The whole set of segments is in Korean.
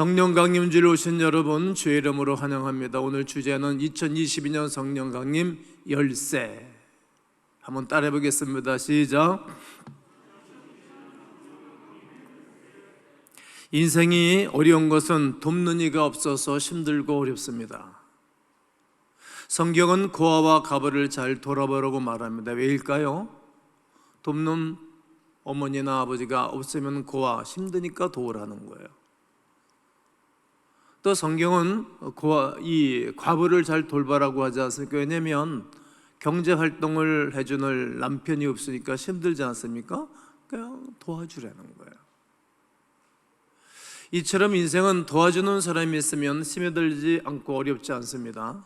성령 강림주일 오신 여러분 주의 이름으로 환영합니다. 오늘 주제는 2022년 성령 강림 열쇠. 한번 따라해 보겠습니다. 시작. 인생이 어려운 것은 돕는 이가 없어서 힘들고 어렵습니다. 성경은 고아와 가부를 잘 돌아보라고 말합니다. 왜일까요? 돕는 어머니나 아버지가 없으면 고아 힘드니까 도우라는 거예요. 또 성경은 이 과부를 잘 돌봐라고 하지 않습니까? 왜냐하면 경제활동을 해주는 남편이 없으니까 힘들지 않습니까? 그냥 도와주라는 거예요. 이처럼 인생은 도와주는 사람이 있으면 스며들지 않고 어렵지 않습니다.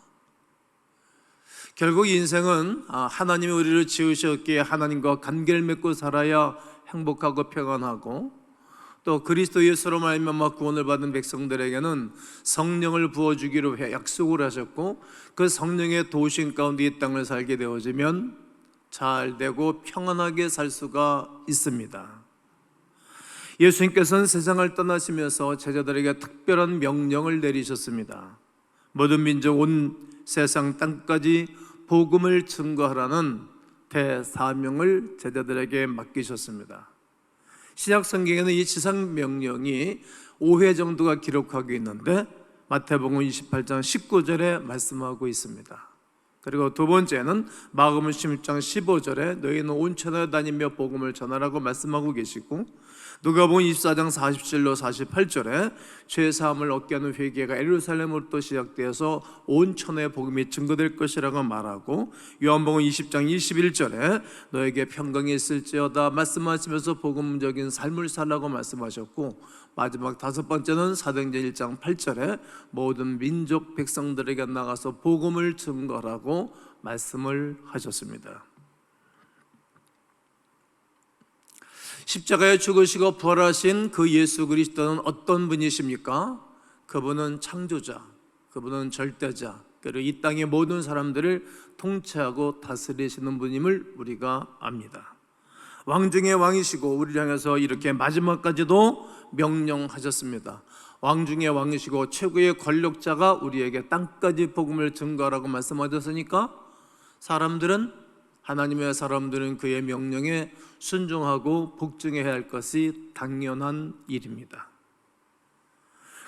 결국 인생은 하나님이 우리를 지으셨기에 하나님과 관계를 맺고 살아야 행복하고 평안하고, 또 그리스도 예수로 말미암아 구원을 받은 백성들에게는 성령을 부어주기로 약속을 하셨고, 그 성령의 도우심 가운데 이 땅을 살게 되어지면 잘 되고 평안하게 살 수가 있습니다. 예수님께서는 세상을 떠나시면서 제자들에게 특별한 명령을 내리셨습니다. 모든 민족 온 세상 땅까지 복음을 증거하라는 대사명을 제자들에게 맡기셨습니다. 신약 성경에는 이 지상 명령이 5회 정도가 기록하고 있는데 마태복음 28장 19절에 말씀하고 있습니다. 그리고 두 번째는 마가복음 16장 15절에 너희는 온 천하에 다니며 복음을 전하라고 말씀하고 계시고, 누가복음 24장 47로 48절에 죄사함을 얻게 하는 회개가 예루살렘으로부터 시작되어서 온 천하에 복음이 증거될 것이라고 말하고, 요한복음 20장 21절에 너에게 평강이 있을지어다 말씀하시면서 복음적인 삶을 살라고 말씀하셨고, 마지막 다섯 번째는 사도행전 1장 8절에 모든 민족 백성들에게 나가서 복음을 증거하라고 말씀을 하셨습니다. 십자가에 죽으시고 부활하신 그 예수 그리스도는 어떤 분이십니까? 그분은 창조자, 그분은 절대자, 그리고 이 땅의 모든 사람들을 통치하고 다스리시는 분임을 우리가 압니다. 왕 중의 왕이시고 우리를 향해서 이렇게 마지막까지도 명령하셨습니다. 왕 중의 왕이시고 최고의 권력자가 우리에게 땅까지 복음을 증거하라고 말씀하셨으니까 하나님의 사람들은 그의 명령에 순종하고 복종해야 할 것이 당연한 일입니다.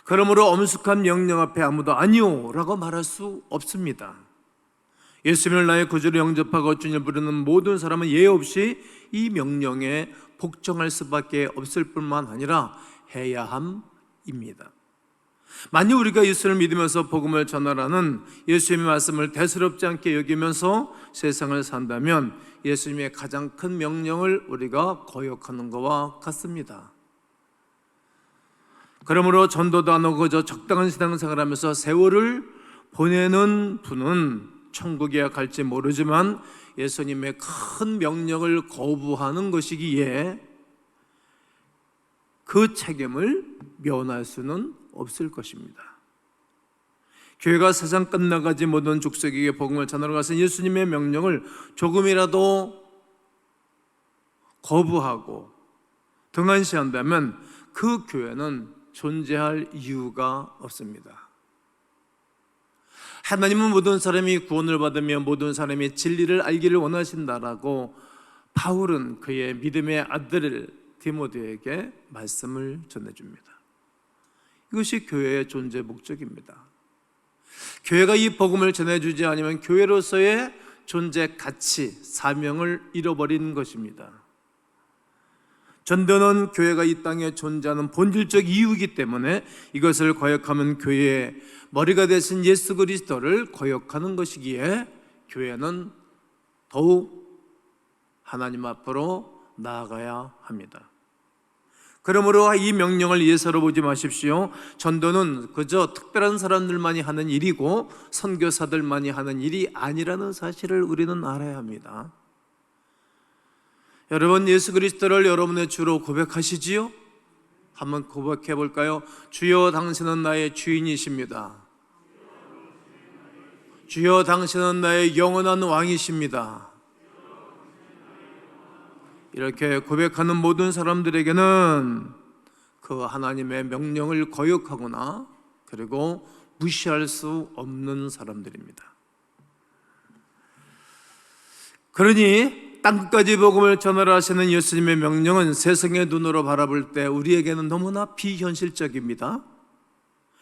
그러므로 엄숙한 명령 앞에 아무도 아니요 라고 말할 수 없습니다. 예수님을 나의 구주로 영접하고 주님을 부르는 모든 사람은 예외 없이 이 명령에 복종할 수밖에 없을 뿐만 아니라 해야 함입니다. 만약 우리가 예수를 믿으면서 복음을 전하라는 예수님의 말씀을 대수롭지 않게 여기면서 세상을 산다면 예수님의 가장 큰 명령을 우리가 거역하는 것과 같습니다. 그러므로 전도도 안 하고 그저 적당한 신앙생활을 하면서 세월을 보내는 분은 천국에 갈지 모르지만 예수님의 큰 명령을 거부하는 것이기에 그 책임을 면할 수는 없을 것입니다. 교회가 세상 끝나가지 모든 족속에게 복음을 전하러 가서 예수님의 명령을 조금이라도 거부하고 등한시한다면 그 교회는 존재할 이유가 없습니다. 하나님은 모든 사람이 구원을 받으며 모든 사람이 진리를 알기를 원하신다라고 바울은 그의 믿음의 아들 디모데에게 말씀을 전해줍니다. 이것이 교회의 존재 목적입니다. 교회가 이 복음을 전해주지 않으면 교회로서의 존재 가치, 사명을 잃어버리는 것입니다. 전도는 교회가 이 땅에 존재하는 본질적 이유이기 때문에 이것을 거역하면 교회의 머리가 되신 예수 그리스도를 거역하는 것이기에 교회는 더욱 하나님 앞으로 나아가야 합니다. 그러므로 이 명령을 예사로 보지 마십시오. 전도는 그저 특별한 사람들만이 하는 일이고 선교사들만이 하는 일이 아니라는 사실을 우리는 알아야 합니다. 여러분, 예수 그리스도를 여러분의 주로 고백하시지요? 한번 고백해 볼까요? 주여 당신은 나의 주인이십니다. 주여 당신은 나의 영원한 왕이십니다. 이렇게 고백하는 모든 사람들에게는 그 하나님의 명령을 거역하거나 그리고 무시할 수 없는 사람들입니다. 그러니 땅까지 복음을 전하라 하시는 예수님의 명령은 세상의 눈으로 바라볼 때 우리에게는 너무나 비현실적입니다.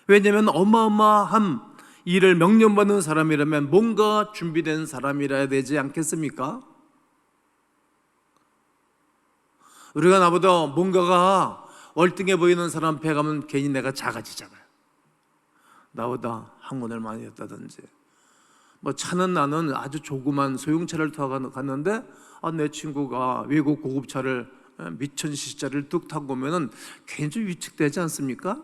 왜냐하면 어마어마한 일을 명령받는 사람이라면 뭔가 준비된 사람이라야 되지 않겠습니까? 우리가 나보다 뭔가가 월등해 보이는 사람 앞에 가면 괜히 내가 작아지잖아요. 나보다 학문을 많이 했다든지 차는 나는 아주 조그만 소형차를 타고 갔는데 내 친구가 외국 고급차를 미천시차를 뚝 타고 오면은 괜히 좀 위축되지 않습니까?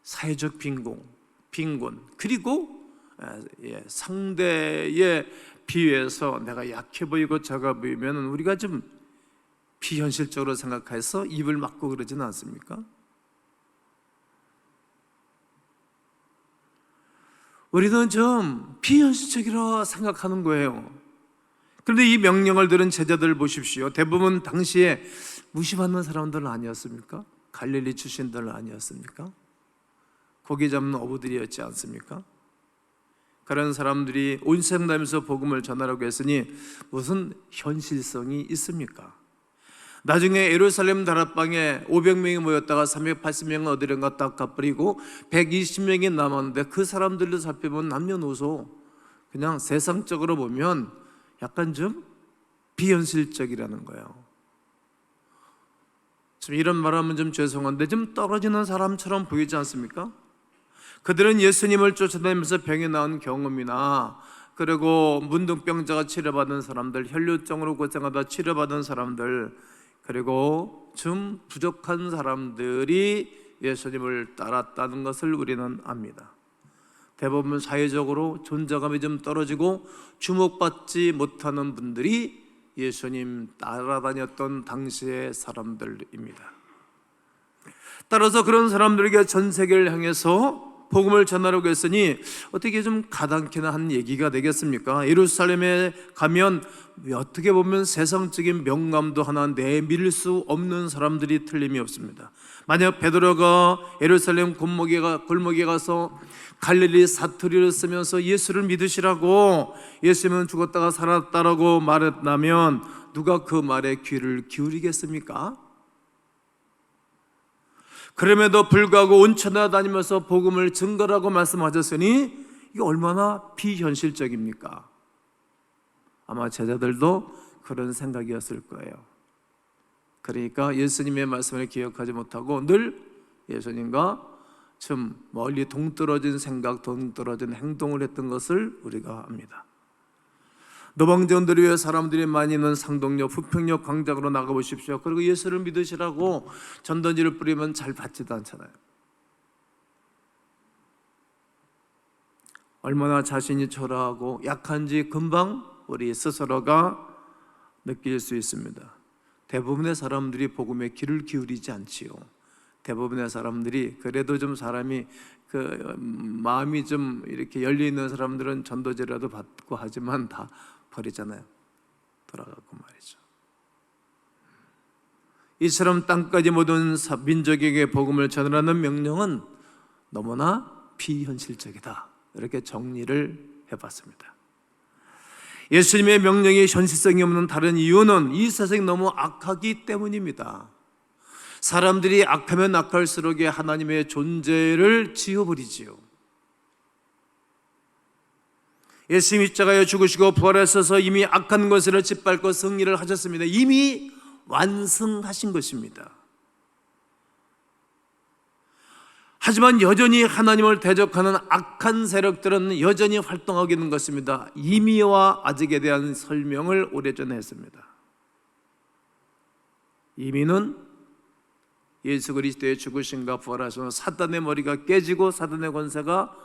사회적 빈곤 그리고 상대에 비해서 내가 약해 보이고 작아 보이면 우리가 좀 비현실적으로 생각해서 입을 막고 그러지는 않습니까? 우리는 좀 비현실적이라 생각하는 거예요. 그런데 이 명령을 들은 제자들 보십시오. 대부분 당시에 무시받는 사람들 아니었습니까? 갈릴리 출신들 아니었습니까? 고기 잡는 어부들이었지 않습니까? 그런 사람들이 온 세상 다니면서 복음을 전하라고 했으니 무슨 현실성이 있습니까? 나중에 예루살렘 다락방에 500명이 모였다가 380명은 어디론가 딱 가버리고 120명이 남았는데 그 사람들을 살펴보면 남녀노소 그냥 세상적으로 보면 약간 좀 비현실적이라는 거예요. 좀 이런 말하면 좀 죄송한데 좀 떨어지는 사람처럼 보이지 않습니까? 그들은 예수님을 쫓아다니면서 병이 나은 경험이나 그리고 문둥병자가 치료받은 사람들, 혈류증으로 고생하다 치료받은 사람들, 그리고 좀 부족한 사람들이 예수님을 따랐다는 것을 우리는 압니다. 대부분 사회적으로 존재감이 좀 떨어지고 주목받지 못하는 분들이 예수님 따라다녔던 당시의 사람들입니다. 따라서 그런 사람들에게 전 세계를 향해서 복음을 전하려고 했으니 어떻게 좀 가당키나 한 얘기가 되겠습니까? 예루살렘에 가면 어떻게 보면 세상적인 명감도 하나 내밀 수 없는 사람들이 틀림이 없습니다. 만약 베드로가 예루살렘 골목에 가서 갈릴리 사투리를 쓰면서 예수를 믿으시라고, 예수님은 죽었다가 살았다라고 말했다면 누가 그 말에 귀를 기울이겠습니까? 그럼에도 불구하고 온 천하 다니면서 복음을 증거라고 말씀하셨으니 이게 얼마나 비현실적입니까? 아마 제자들도 그런 생각이었을 거예요. 그러니까 예수님의 말씀을 기억하지 못하고 늘 예수님과 좀 멀리 동떨어진 생각, 동떨어진 행동을 했던 것을 우리가 압니다. 노방전들을 위해 사람들이 많이 있는 상동역, 부평역 광장으로 나가보십시오. 그리고 예수를 믿으시라고 전단지를 뿌리면 잘 받지도 않잖아요. 얼마나 자신이 초라하고 약한지 금방 우리 스스로가 느낄 수 있습니다. 대부분의 사람들이 복음에 귀를 기울이지 않지요. 대부분의 사람들이 그래도 좀 사람이 마음이 좀 이렇게 열려 있는 사람들은 전도제라도 받고 하지만 다 버리잖아요. 돌아가고 말이죠. 이처럼 땅까지 모든 민족에게 복음을 전하라는 명령은 너무나 비현실적이다. 이렇게 정리를 해봤습니다. 예수님의 명령이 현실성이 없는 다른 이유는 이 세상이 너무 악하기 때문입니다. 사람들이 악하면 악할수록 하나님의 존재를 지워버리지요. 예수님이 십자가에 죽으시고 부활하셔서 이미 악한 것을 짓밟고 승리를 하셨습니다. 이미 완성하신 것입니다. 하지만 여전히 하나님을 대적하는 악한 세력들은 여전히 활동하고 있는 것입니다. 이미와 아직에 대한 설명을 오래전에 했습니다. 이미는 예수 그리스도의 죽으심과 부활하셔서 사단의 머리가 깨지고 사단의 권세가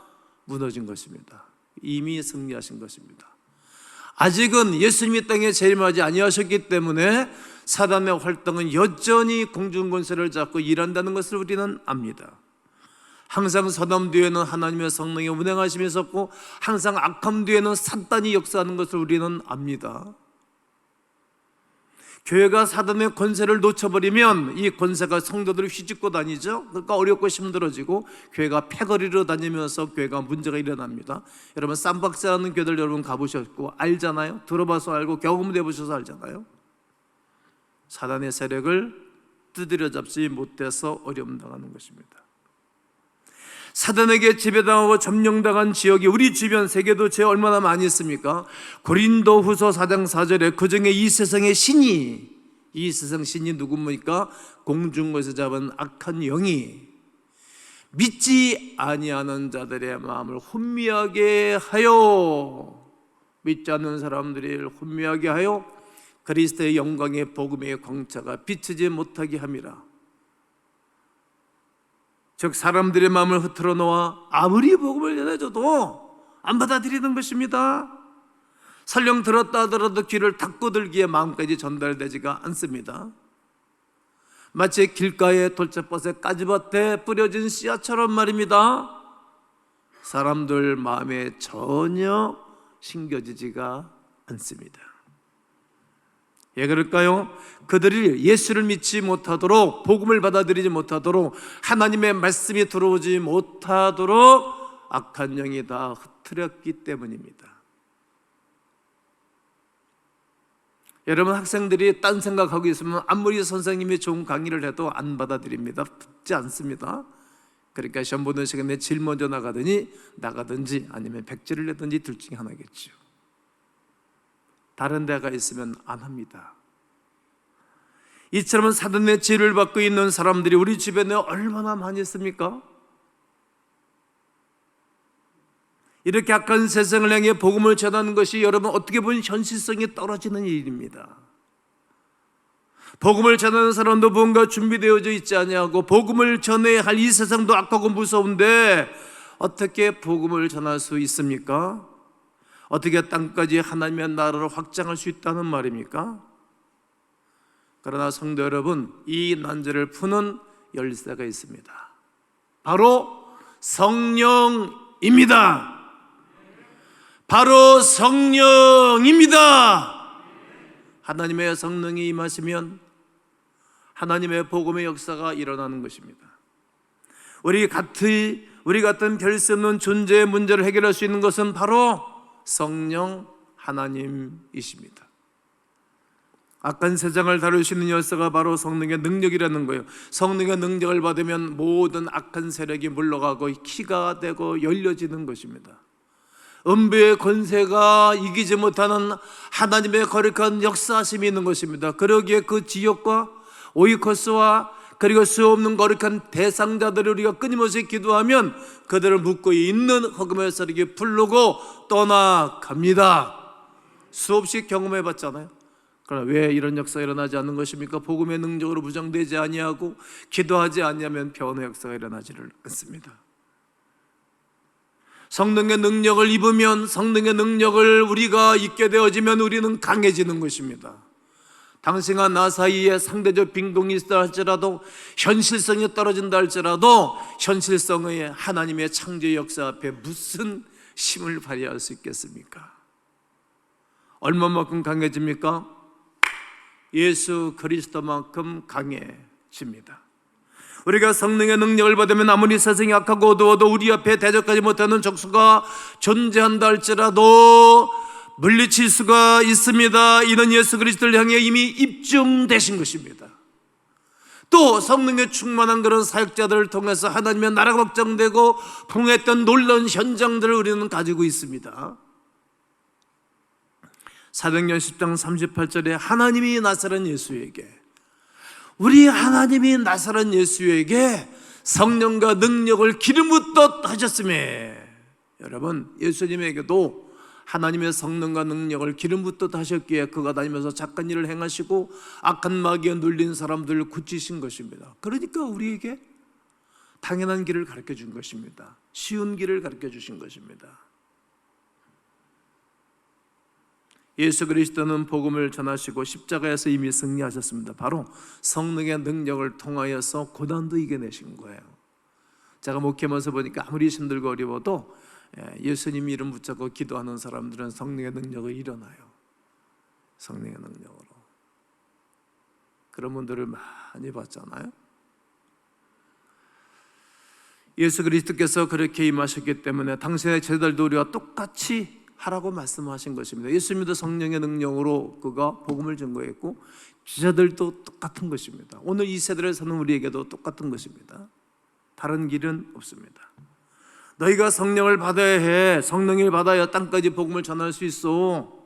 무너진 것입니다. 이미 승리하신 것입니다. 아직은 예수님이 땅에 재림하지 아니하셨기 때문에 사단의 활동은 여전히 공중 권세를 잡고 일한다는 것을 우리는 압니다. 항상 선함 뒤에는 하나님의 성령의 운행하심이 있었고 항상 악함 뒤에는 사단이 역사하는 것을 우리는 압니다. 교회가 사단의 권세를 놓쳐버리면 이 권세가 성도들을 휘짓고 다니죠. 그러니까 어렵고 힘들어지고 교회가 패거리로 다니면서 교회가 문제가 일어납니다. 여러분 쌈박스라는 교회들 여러분 가보셨고 알잖아요. 들어봐서 알고 경험해 보셔서 알잖아요. 사단의 세력을 두드려 잡지 못해서 어려움 당하는 것입니다. 사단에게 지배당하고 점령당한 지역이 우리 주변 세계도 죄 얼마나 많이 있습니까? 고린도후서 4장 4절에 그중에 이 세상의 신이, 이 세상 신이 누굽니까? 공중에서 잡은 악한 영이 믿지 아니하는 자들의 마음을 혼미하게 하여, 믿지 않는 사람들을 혼미하게 하여 그리스도의 영광의 복음의 광채가 비치지 못하게 함이라. 즉 사람들의 마음을 흐트러 놓아 아무리 복음을 전해줘도 안 받아들이는 것입니다. 설령 들었다 하더라도 귀를 닫고 들기에 마음까지 전달되지가 않습니다. 마치 길가에 돌짝밭에 까지밭에 뿌려진 씨앗처럼 말입니다. 사람들 마음에 전혀 심겨지지가 않습니다. 왜 그럴까요? 그들이 예수를 믿지 못하도록, 복음을 받아들이지 못하도록, 하나님의 말씀이 들어오지 못하도록 악한 영이 다 흐트렸기 때문입니다. 여러분 학생들이 딴 생각하고 있으면 아무리 선생님이 좋은 강의를 해도 안 받아들입니다. 듣지 않습니다. 그러니까 시험 보는 시간에 제일 먼저 나가든지 아니면 백지를 내든지 둘 중에 하나겠죠. 다른 데가 있으면 안 합니다. 이처럼 사단의 지혜를 받고 있는 사람들이 우리 주변에 얼마나 많이 있습니까? 이렇게 악한 세상을 향해 복음을 전하는 것이 여러분 어떻게 보면 현실성이 떨어지는 일입니다. 복음을 전하는 사람도 뭔가 준비되어져 있지 아니하고 복음을 전해야 할 이 세상도 악하고 무서운데 어떻게 복음을 전할 수 있습니까? 어떻게 땅까지 하나님의 나라를 확장할 수 있다는 말입니까? 그러나 성도 여러분, 이 난제를 푸는 열쇠가 있습니다. 바로 성령입니다. 바로 성령입니다. 하나님의 성령이 임하시면 하나님의 복음의 역사가 일어나는 것입니다. 우리 같은 별 수 없는 존재의 문제를 해결할 수 있는 것은 바로 성령 하나님이십니다. 악한 세상을 다루시는 열쇠가 바로 성령의 능력이라는 거예요. 성령의 능력을 받으면 모든 악한 세력이 물러가고 키가 되고 열려지는 것입니다. 음부의 권세가 이기지 못하는 하나님의 거룩한 역사하심이 있는 것입니다. 그러기에 그 지역과 오이코스와 그리고 수없는 거룩한 대상자들을 우리가 끊임없이 기도하면 그들을 묶고 있는 흑암의 세력이 풀르고 떠나갑니다. 수없이 경험해 봤잖아요. 그러나 왜 이런 역사가 일어나지 않는 것입니까? 복음의 능력으로 부정되지 아니하고 기도하지 아니하면 변화의 역사가 일어나지를 않습니다. 성령의 능력을 입으면, 성령의 능력을 우리가 입게 되어지면 우리는 강해지는 것입니다. 당신과 나 사이에 상대적 빈곤이 있다 할지라도, 현실성이 떨어진다 할지라도 현실성의 하나님의 창조의 역사 앞에 무슨 힘을 발휘할 수 있겠습니까? 얼마만큼 강해집니까? 예수 그리스도만큼 강해집니다. 우리가 성령의 능력을 받으면 아무리 세상이 악하고 어두워도 우리 앞에 대적하지 못하는 적수가 존재한다 할지라도 물리칠 수가 있습니다. 이는 예수 그리스도를 향해 이미 입증되신 것입니다. 또 성령의 충만한 그런 사역자들을 통해서 하나님의 나라가 확장되고 풍성했던 놀라운 현장들을 우리는 가지고 있습니다. 사도행전 10장 38절에 하나님이 나사렛 예수에게, 우리 하나님이 나사렛 예수에게 성령과 능력을 기름 붓듯 하셨음에, 여러분 예수님에게도 하나님의 성령과 능력을 기름 붓듯 하셨기에 그가 다니면서 착한 일을 행하시고 악한 마귀에 눌린 사람들을 고치신 것입니다. 그러니까 우리에게 당연한 길을 가르쳐 준 것입니다. 쉬운 길을 가르쳐 주신 것입니다. 예수 그리스도는 복음을 전하시고 십자가에서 이미 승리하셨습니다. 바로 성령의 능력을 통하여서 고난도 이겨내신 거예요. 제가 목회하면서 보니까 아무리 힘들고 어려워도 예수님 이름 붙잡고 기도하는 사람들은 성령의 능력을 일어나요. 성령의 능력으로. 그런 분들을 많이 봤잖아요. 예수 그리스도께서 그렇게 임하셨기 때문에 당신의 제자들도 우리와 똑같이 하라고 말씀하신 것입니다. 예수 믿어 성령의 능력으로 그가 복음을 증거했고 제자들도 똑같은 것입니다. 오늘 이 세대를 사는 우리에게도 똑같은 것입니다. 다른 길은 없습니다. 너희가 성령을 받아야 해. 성령을 받아야 땅까지 복음을 전할 수 있어.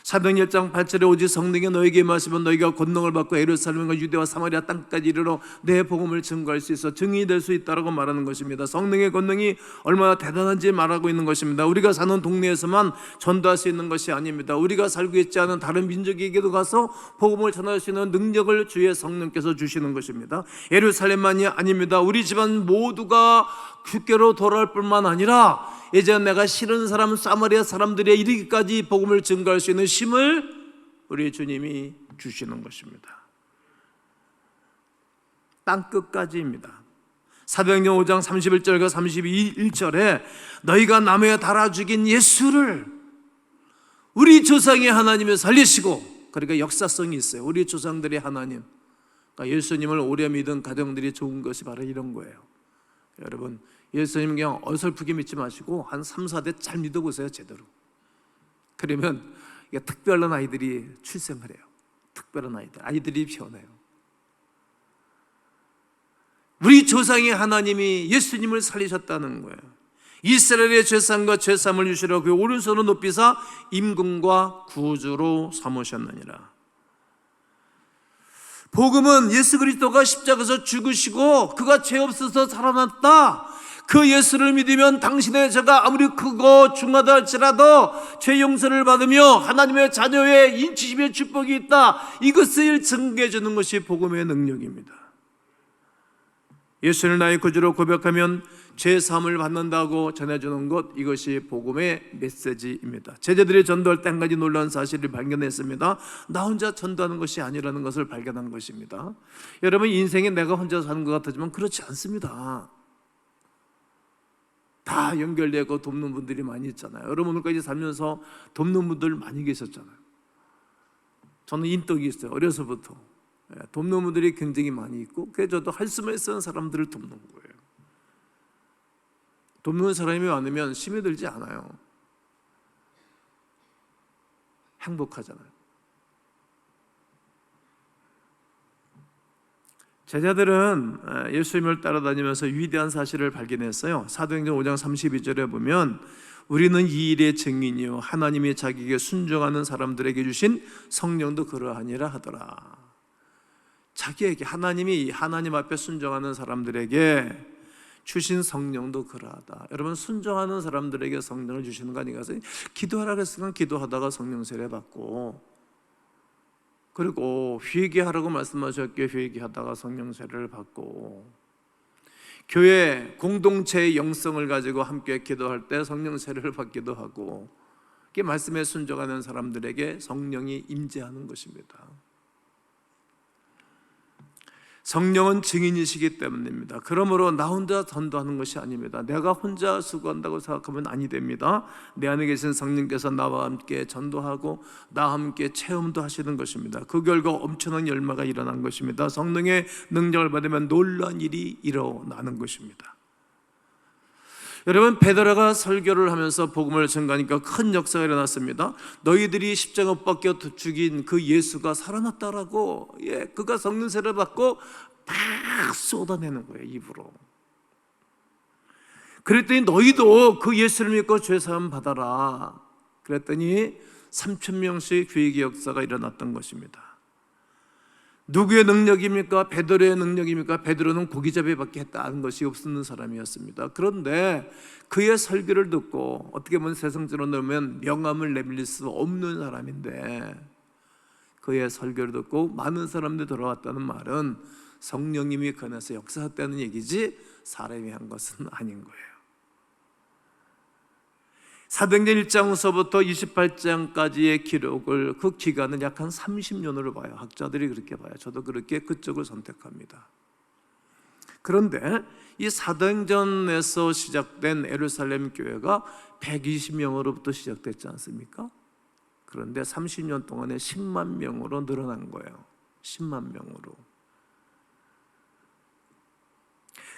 사도행 1장 8절에 오직 성령이 너에게 임하시면 너희가 권능을 받고 예루살렘과 유대와 사마리아 땅까지 이르러 내 복음을 증거할 수 있어 증인이 될 수 있다라고 말하는 것입니다. 성령의 권능이 얼마나 대단한지 말하고 있는 것입니다. 우리가 사는 동네에서만 전도할 수 있는 것이 아닙니다. 우리가 살고 있지 않은 다른 민족에게도 가서 복음을 전할 수 있는 능력을 주의 성령께서 주시는 것입니다. 예루살렘만이 아닙니다. 우리 집안 모두가 주께로 돌아올 뿐만 아니라 이제 내가 싫은 사람 사마리아 사람들에 이르기까지 복음을 증거할 수 있는 힘을 우리 주님이 주시는 것입니다. 땅끝까지입니다. 사도행전 5장 31절과 32절에 너희가 남에 달아 죽인 예수를 우리 조상의 하나님을 살리시고, 그러니까 역사성이 있어요. 우리 조상들의 하나님, 그러니까 예수님을 오래 믿은 가정들이 좋은 것이 바로 이런 거예요. 여러분, 예수님 그냥 어설프게 믿지 마시고 한 3, 4대 잘 믿어보세요. 제대로. 그러면 특별한 아이들이 출생을 해요. 특별한 아이들이 변해요. 우리 조상의 하나님이 예수님을 살리셨다는 거예요. 이스라엘의 죄상과 죄삼을 주시려 그 오른손을 높이사 임금과 구주로 삼으셨느니라. 복음은 예수 그리스도가 십자가에서 죽으시고 그가 죄 없어서 살아났다. 그 예수를 믿으면 당신의 죄가 아무리 크고 중하다 할지라도 죄 용서를 받으며 하나님의 자녀의 인치심의 축복이 있다. 이것을 증거해 주는 것이 복음의 능력입니다. 예수를 나의 구주로 고백하면 죄 사함을 받는다고 전해주는 것, 이것이 복음의 메시지입니다. 제자들이 전도할 때 한 가지 놀라운 사실을 발견했습니다. 나 혼자 전도하는 것이 아니라는 것을 발견한 것입니다. 여러분, 인생에 내가 혼자 사는 것 같지만 그렇지 않습니다. 다 연결되고 돕는 분들이 많이 있잖아요. 여러분, 오늘까지 살면서 돕는 분들 많이 계셨잖아요. 저는 인덕이 있어요. 어려서부터 돕는 분들이 굉장히 많이 있고, 그래서 저도 할 수만 있는 사람들을 돕는 거예요. 돕는 사람이 많으면 힘이 들지 않아요. 행복하잖아요. 제자들은 예수님을 따라다니면서 위대한 사실을 발견했어요. 사도행전 5장 32절에 보면 우리는 이 일의 증인이요 하나님이 자기에게 순종하는 사람들에게 주신 성령도 그러하니라 하더라. 자기에게, 하나님이 하나님 앞에 순종하는 사람들에게 주신 성령도 그러하다. 여러분, 순종하는 사람들에게 성령을 주시는 거 아닌가? 기도하라 그랬으면 기도하다가 성령 세례 받고, 그리고 회개하라고 말씀하셨기에 회개하다가 성령 세례를 받고, 교회 공동체의 영성을 가지고 함께 기도할 때 성령 세례를 받기도 하고, 이게 말씀에 순종하는 사람들에게 성령이 임재하는 것입니다. 성령은 증인이시기 때문입니다. 그러므로 나 혼자 전도하는 것이 아닙니다. 내가 혼자 수고한다고 생각하면 아니 됩니다. 내 안에 계신 성령께서 나와 함께 전도하고 나와 함께 체험도 하시는 것입니다. 그 결과 엄청난 열매가 일어난 것입니다. 성령의 능력을 받으면 놀라운 일이 일어나는 것입니다. 여러분, 베드로가 설교를 하면서 복음을 전가하니까 큰 역사가 일어났습니다. 너희들이 십자가 못 박혀 죽인 그 예수가 살아났다라고, 그가 성령 세례를 받고 막 쏟아내는 거예요, 입으로. 그랬더니 너희도 그 예수를 믿고 죄 사함 받아라. 그랬더니 3,000명씩 교회의 역사가 일어났던 것입니다. 누구의 능력입니까? 베드로의 능력입니까? 베드로는 고기잡이밖에 했다는 것이 없는 사람이었습니다. 그런데 그의 설교를 듣고, 어떻게 보면 세상적으로 넣으면 명함을 내밀릴 수 없는 사람인데, 그의 설교를 듣고 많은 사람들이 돌아왔다는 말은 성령님이 권해서 역사했다는 얘기지 사람이 한 것은 아닌 거예요. 사도행전 1장서부터 28장까지의 기록을, 그 기간은 약 한 30년으로 봐요. 학자들이 그렇게 봐요. 저도 그렇게 그쪽을 선택합니다. 그런데 이 사도행전에서 시작된 예루살렘 교회가 120명으로부터 시작됐지 않습니까? 그런데 30년 동안에 10만 명으로 늘어난 거예요. 10만 명으로.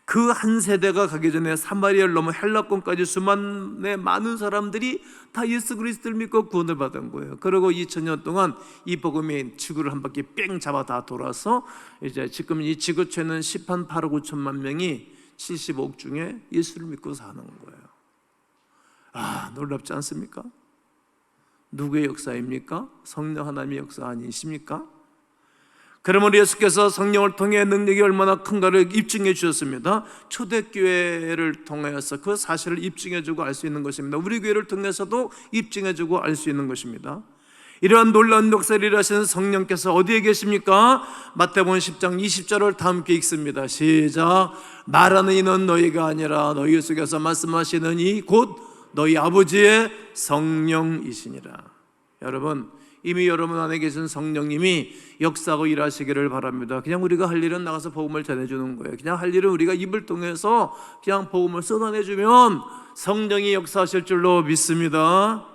그 한 세대가 가기 전에 사마리아를 넘어 헬라권까지 수만의 많은 사람들이 다 예수 그리스도를 믿고 구원을 받은 거예요. 그리고 2000년 동안 이 복음이 지구를 한 바퀴 뺑 잡아 다 돌아서 이제 지금 이 지구촌은 10한 8억 5천만 명이 75억 중에 예수를 믿고 사는 거예요. 아, 놀랍지 않습니까? 누구의 역사입니까? 성령 하나님의 역사 아니십니까? 그러므로 예수께서 성령을 통해 능력이 얼마나 큰가를 입증해 주셨습니다. 초대교회를 통해서 그 사실을 입증해 주고 알 수 있는 것입니다. 우리 교회를 통해서도 입증해 주고 알 수 있는 것입니다. 이러한 놀라운 역사를 일하시는 성령께서 어디에 계십니까? 마태복음 10장 20절을 다 함께 읽습니다. 시작. 말하는 이는 너희가 아니라 너희 속에서 말씀하시는 이 곧 너희 아버지의 성령이시니라. 여러분, 이미 여러분 안에 계신 성령님이 역사하고 일하시기를 바랍니다. 그냥 우리가 할 일은 나가서 복음을 전해주는 거예요. 그냥 할 일은 우리가 입을 통해서 그냥 복음을 쏟아내주면 성령이 역사하실 줄로 믿습니다.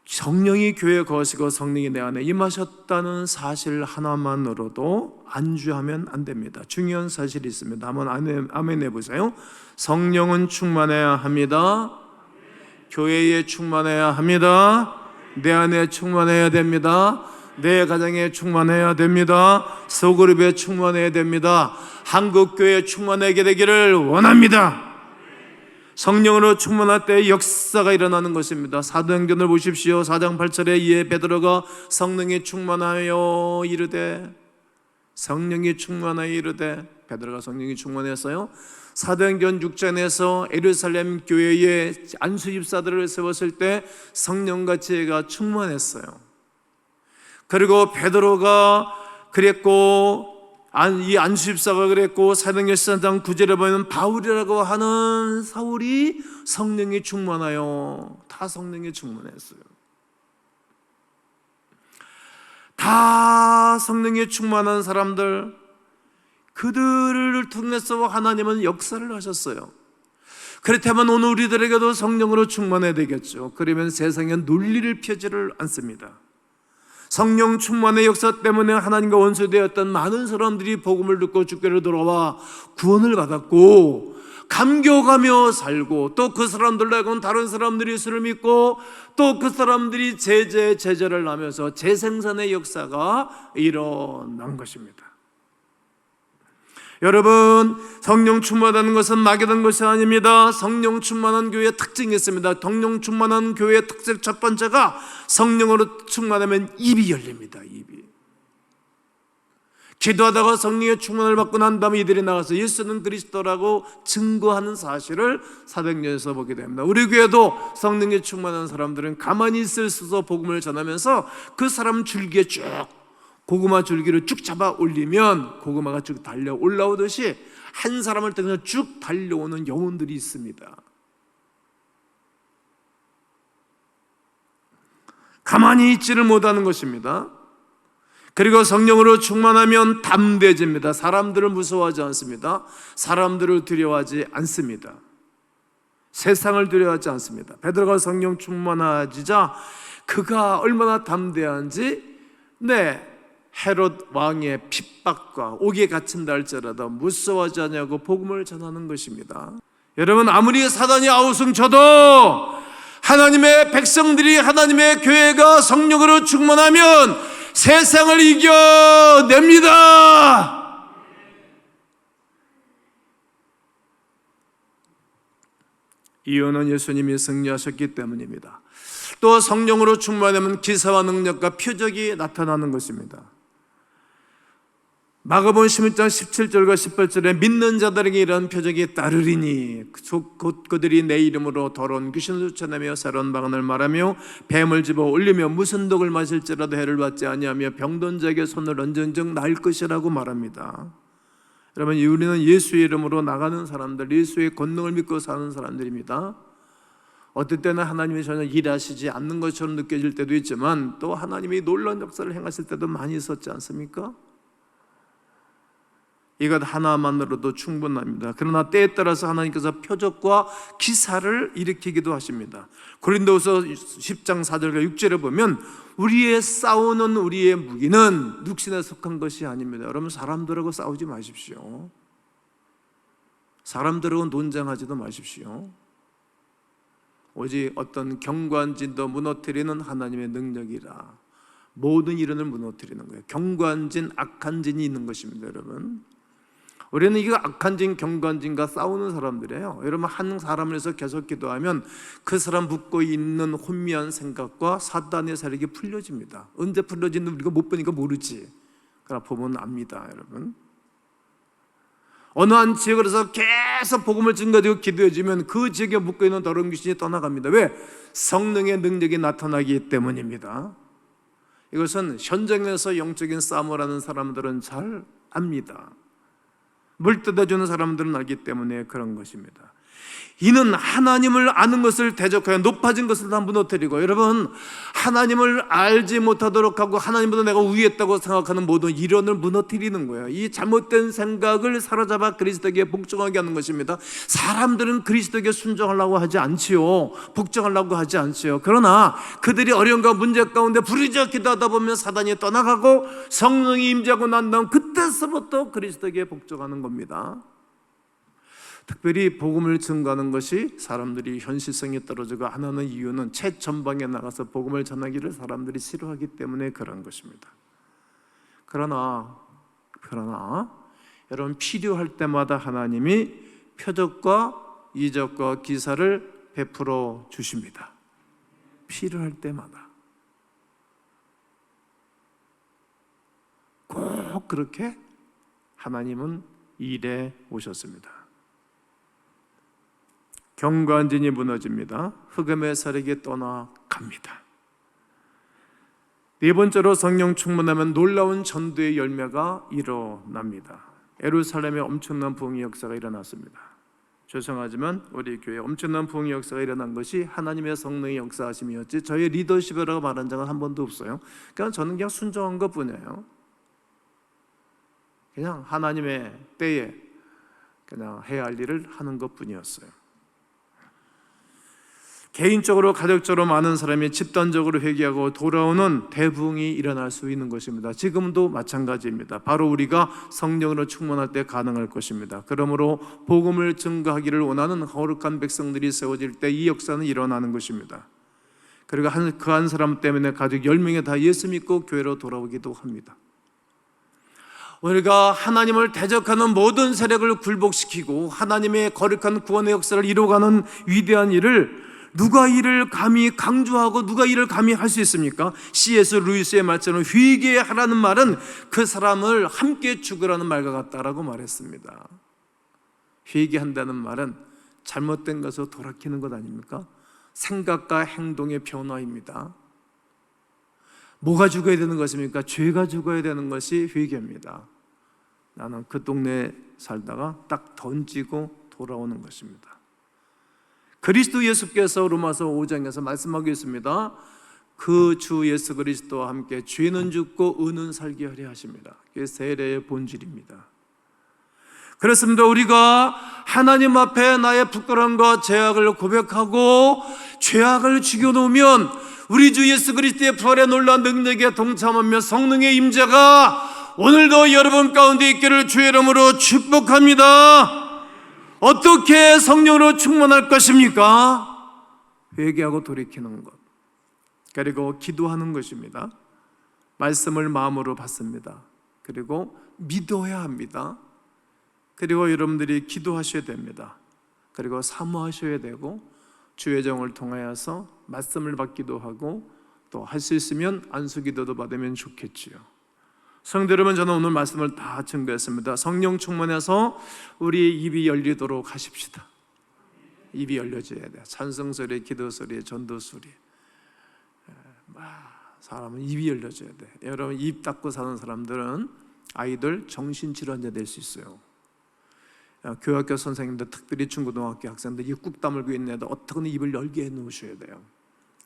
성령이 교회에 거하시고 성령이 내 안에 임하셨다는 사실 하나만으로도 안주하면 안 됩니다. 중요한 사실이 있습니다. 한번 아멘 해보세요. 성령은 충만해야 합니다. 교회에 충만해야 합니다. 내 안에 충만해야 됩니다. 내 가정에 충만해야 됩니다. 소그룹에 충만해야 됩니다. 한국교회에 충만하게 되기를 원합니다. 성령으로 충만할 때 역사가 일어나는 것입니다. 사도행전을 보십시오. 4장 8절에 이에 베드로가 성령이 충만하여 이르되, 성령이 충만하여 이르되, 베드로가 성령이 충만했어요. 사도행전 6장에서 예루살렘 교회에 안수집사들을 세웠을 때 성령과 지혜가 충만했어요. 그리고 베드로가 그랬고, 이 안수집사가 그랬고, 사도행전 13장 9절에 보면 바울이라고 하는 사울이 성령이 충만하여, 다 성령이 충만했어요. 다 성령이 충만한 사람들, 그들을 통해서 하나님은 역사를 하셨어요. 그렇다면 오늘 우리들에게도 성령으로 충만해야 되겠죠. 그러면 세상에 논리를 펴지를 않습니다. 성령 충만의 역사 때문에 하나님과 원수되었던 많은 사람들이 복음을 듣고 주께로 돌아와 구원을 받았고, 감격하며 살고, 또 그 사람들로 하여금 다른 사람들이 예수를 믿고, 또 그 사람들이 제자를 하면서 재생산의 역사가 일어난 것입니다. 여러분, 성령 충만하는 것은 막연한 것이 아닙니다. 성령 충만한 교회의 특징이 있습니다. 성령 충만한 교회의 특징 첫 번째가 성령으로 충만하면 입이 열립니다. 입이. 기도하다가 성령의 충만을 받고 난 다음에 이들이 나가서 예수는 그리스도라고 증거하는 사실을 사도행전에서 보게 됩니다. 우리 교회도 성령에 충만한 사람들은 가만히 있을 수 없어 복음을 전하면서 그 사람 줄기에 쭉, 고구마 줄기를 쭉 잡아 올리면 고구마가 쭉 달려 올라오듯이 한 사람을 통해서 쭉 달려오는 영혼들이 있습니다. 가만히 있지를 못하는 것입니다. 그리고 성령으로 충만하면 담대해집니다. 사람들을 무서워하지 않습니다. 사람들을 두려워하지 않습니다. 세상을 두려워하지 않습니다. 베드로가 성령 충만하지자 그가 얼마나 담대한지, 헤롯 왕의 핍박과 옥에 갇힌다 할지라도 무서워하지 않냐고 복음을 전하는 것입니다. 여러분, 아무리 사단이 아우성쳐도 하나님의 백성들이, 하나님의 교회가 성령으로 충만하면 세상을 이겨냅니다. 이유는 예수님이 승리하셨기 때문입니다. 또 성령으로 충만하면 기사와 능력과 표적이 나타나는 것입니다. 마가복음 11장 17절과 18절에 믿는 자들에게 이런 표적이 따르리니 곧 그들이 내 이름으로 더러운 귀신을 쫓아내며 새로운 방언을 말하며 뱀을 집어 올리며 무슨 독을 마실지라도 해를 받지 아니하며 병든 자에게 손을 얹은 즉 나을 것이라고 말합니다. 여러분, 우리는 예수의 이름으로 나가는 사람들, 예수의 권능을 믿고 사는 사람들입니다. 어떨 때는 하나님이 전혀 일하시지 않는 것처럼 느껴질 때도 있지만 또 하나님이 놀라운 역사를 행하실 때도 많이 있었지 않습니까? 이것 하나만으로도 충분합니다. 그러나 때에 따라서 하나님께서 표적과 기사를 일으키기도 하십니다. 고린도후서 10장 4절과 6절에 보면 우리의 싸우는 우리의 무기는 육신에 속한 것이 아닙니다. 여러분, 사람들하고 싸우지 마십시오. 사람들하고 논쟁하지도 마십시오. 오직 어떤 경관진도 무너뜨리는 하나님의 능력이라 모든 이론을 무너뜨리는 거예요. 경관진, 악한 진이 있는 것입니다. 여러분, 우리는 이거 악한 진, 경관진과 싸우는 사람들이에요. 여러분, 한 사람을 해서 계속 기도하면 그 사람 묻고 있는 혼미한 생각과 사단의 세력이 풀려집니다. 언제 풀려지는지 우리가 못 보니까 모르지. 그러나 보면 압니다. 여러분, 어느 한 지역에서 계속 복음을 증거되고 기도해주면 그 지역에 묶여있는 더러운 귀신이 떠나갑니다. 왜? 성령의 능력이 나타나기 때문입니다. 이것은 현장에서 영적인 싸움을 하는 사람들은 잘 압니다. 물 뜯어주는 사람들은 알기 때문에 그런 것입니다. 이는 하나님을 아는 것을 대적하여 높아진 것을 다 무너뜨리고, 여러분, 하나님을 알지 못하도록 하고 하나님보다 내가 우위했다고 생각하는 모든 이론을 무너뜨리는 거예요. 이 잘못된 생각을 사로잡아 그리스도에게 복종하게 하는 것입니다. 사람들은 그리스도에게 순종하려고 하지 않지요. 복종하려고 하지 않지요. 그러나 그들이 어려움과 문제 가운데 부르짖어 기도하다 보면 사단이 떠나가고 성령이 임재하고 난 다음 그때서부터 그리스도에게 복종하는 겁니다. 특별히 복음을 증거하는 것이 사람들이 현실성이 떨어지고 안 하는 이유는 최전방에 나가서 복음을 전하기를 사람들이 싫어하기 때문에 그런 것입니다. 그러나 여러분, 필요할 때마다 하나님이 표적과 이적과 기사를 베풀어 주십니다. 필요할 때마다 꼭 그렇게 하나님은 일해 오셨습니다. 경관진이 무너집니다. 흑암의 세력이 떠나갑니다. 네 번째로 성령 충만하면 놀라운 전도의 열매가 일어납니다. 예루살렘에 엄청난 부흥의 역사가 일어났습니다. 죄송하지만 우리 교회에 엄청난 부흥의 역사가 일어난 것이 하나님의 성령의 역사하심이었지 저의 리더십이라고 말한 적은 한 번도 없어요. 그냥 저는 그냥 순종한 것뿐이에요. 그냥 하나님의 때에 그냥 해야 할 일을 하는 것뿐이었어요. 개인적으로, 가족적으로 많은 사람이 집단적으로 회개하고 돌아오는 대부흥이 일어날 수 있는 것입니다. 지금도 마찬가지입니다. 바로 우리가 성령으로 충만할 때 가능할 것입니다. 그러므로 복음을 증거하기를 원하는 거룩한 백성들이 세워질 때 이 역사는 일어나는 것입니다. 그리고 그 한 사람 때문에 가족 10명이 다 예수 믿고 교회로 돌아오기도 합니다. 우리가 하나님을 대적하는 모든 세력을 굴복시키고 하나님의 거룩한 구원의 역사를 이루어가는 위대한 일을 누가 이를 감히 강조하고 누가 이를 감히 할 수 있습니까? C.S. 루이스의 말처럼 회개하라는 말은 그 사람을 함께 죽으라는 말과 같다라고 말했습니다. 회개한다는 말은 잘못된 것을 돌이키는 것 아닙니까? 생각과 행동의 변화입니다. 뭐가 죽어야 되는 것입니까? 죄가 죽어야 되는 것이 회개입니다. 나는 그 동네에 살다가 딱 던지고 돌아오는 것입니다. 그리스도 예수께서 로마서 5장에서 말씀하고 있습니다. 그 주 예수 그리스도와 함께 죄는 죽고 의는 살게 하려 하십니다. 그게 세례의 본질입니다. 그렇습니다. 우리가 하나님 앞에 나의 부끄러움과 죄악을 고백하고 죄악을 죽여놓으면 우리 주 예수 그리스도의 부활의 놀라운 능력에 동참하며 성령의 임재가 오늘도 여러분 가운데 있기를 주의 이름으로 축복합니다. 어떻게 성령으로 충만할 것입니까? 회개하고 돌이키는 것, 그리고 기도하는 것입니다. 말씀을 마음으로 받습니다. 그리고 믿어야 합니다. 그리고 여러분들이 기도하셔야 됩니다. 그리고 사모하셔야 되고 주의 정을 통하여서 말씀을 받기도 하고 또 할 수 있으면 안수기도도 받으면 좋겠지요. 성도 여러분, 저는 오늘 말씀을 다 증거했습니다. 성령 충만해서 우리 입이 열리도록 하십시다. 입이 열려져야 돼요. 찬송소리, 기도소리, 전도소리. 사람은 입이 열려져야 돼. 여러분, 입 닫고 사는 사람들은 아이들 정신질환자 될 수 있어요. 교학교 선생님들, 특별히 중고등학교 학생들 입 꾹 다물고 있는 애들 어떻게든 입을 열게 해놓으셔야 돼요.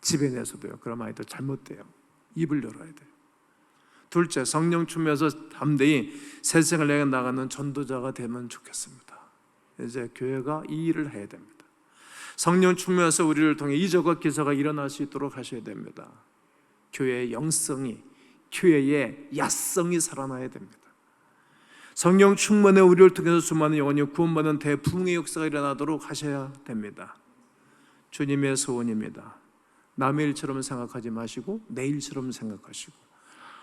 집에 내서도요. 그럼 아이들 잘못돼요. 입을 열어야 돼요. 둘째, 성령 충만해서 담대히 세상을 향해 나가는 전도자가 되면 좋겠습니다. 이제 교회가 이 일을 해야 됩니다. 성령 충만해서 우리를 통해 이적과 기사가 일어날 수 있도록 하셔야 됩니다. 교회의 영성이, 교회의 야성이 살아나야 됩니다. 성령 충만의 우리를 통해서 수많은 영혼이 구원받는 대부흥의 역사가 일어나도록 하셔야 됩니다. 주님의 소원입니다. 남의 일처럼 생각하지 마시고 내 일처럼 생각하시고,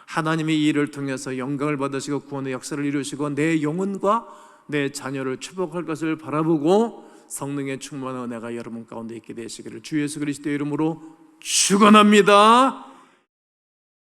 하나님의 이 일을 통해서 영광을 받으시고 구원의 역사를 이루시고 내 영혼과 내 자녀를 축복할 것을 바라보고 성령의 충만한 은혜가 여러분 가운데 있게 되시기를 주 예수 그리스도의 이름으로 축원합니다.